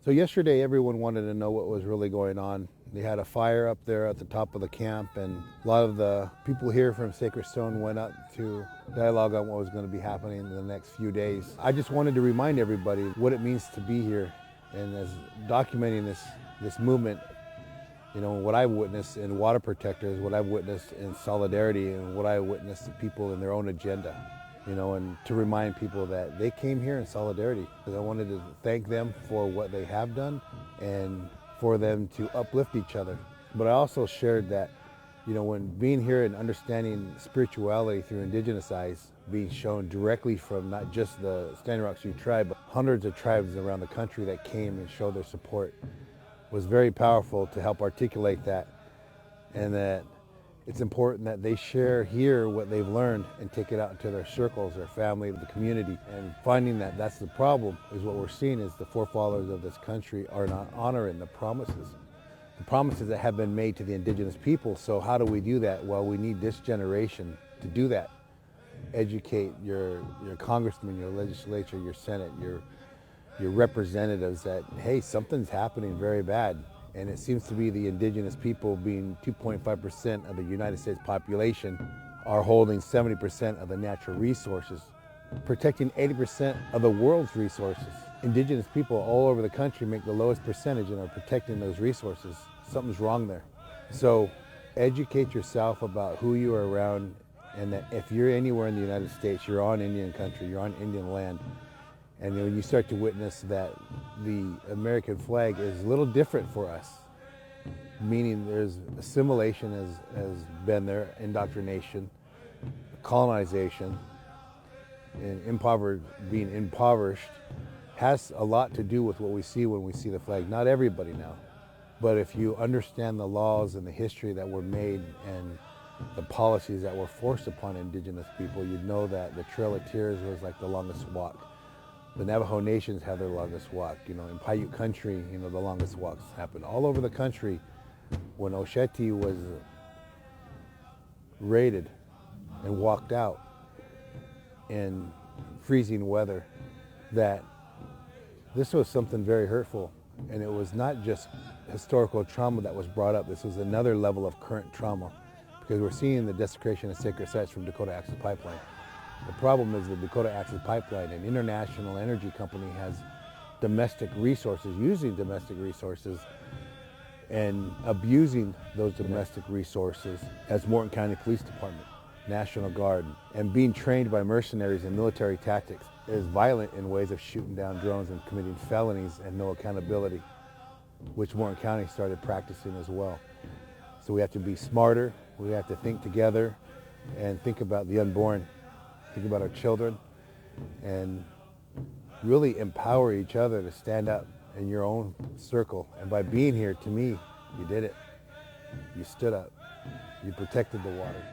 So yesterday everyone wanted to know what was really going on. They had a fire up there at the top of the camp, and a lot of the people here from Sacred Stone went up to dialogue on what was going to be happening in the next few days. I just wanted to remind everybody what it means to be here, and as documenting this movement, you know, what I've witnessed in water protectors, what I've witnessed in solidarity, and what I witnessed in people in their own agenda. You know, and to remind people that they came here in solidarity, because I wanted to thank them for what they have done and for them to uplift each other. But I also shared that, you know, when being here and understanding spirituality through indigenous eyes, being shown directly from not just the Standing Rock Sioux tribe, but hundreds of tribes around the country that came and showed their support, was very powerful to help articulate that, and that it's important that they share here what they've learned and take it out into their circles, their family, the community. And finding that that's the problem is what we're seeing is the forefathers of this country are not honoring the promises that have been made to the indigenous people. So how do we do that? Well, we need this generation to do that. Educate your congressman, your legislature, your senate, your representatives that, hey, something's happening very bad. And it seems to be the indigenous people, being 2.5% of the United States population, are holding 70% of the natural resources, protecting 80% of the world's resources. Indigenous people all over the country make the lowest percentage and are protecting those resources. Something's wrong there. So educate yourself about who you are around, and that if you're anywhere in the United States, you're on Indian country, you're on Indian land. And when you start to witness that the American flag is a little different for us, meaning there's assimilation has been there, indoctrination, colonization, and being impoverished, has a lot to do with what we see when we see the flag. Not everybody now, but if you understand the laws and the history that were made and the policies that were forced upon indigenous people, you'd know that the Trail of Tears was like the longest walk. The Navajo nations have their longest walk. You know, in Paiute country, you know, the longest walks happen all over the country. When Osheti was raided and walked out in freezing weather, that this was something very hurtful. And it was not just historical trauma that was brought up. This was another level of current trauma, because we're seeing the desecration of sacred sites from Dakota Access Pipeline. The problem is the Dakota Access Pipeline, an international energy company, has domestic resources, using domestic resources and abusing those domestic resources as Morton County Police Department, National Guard, and being trained by mercenaries in military tactics, is violent in ways of shooting down drones and committing felonies and no accountability, which Morton County started practicing as well. So we have to be smarter, we have to think together and think about the unborn. Think about our children, and really empower each other to stand up in your own circle. And by being here, to me, you did it. You stood up. You protected the water.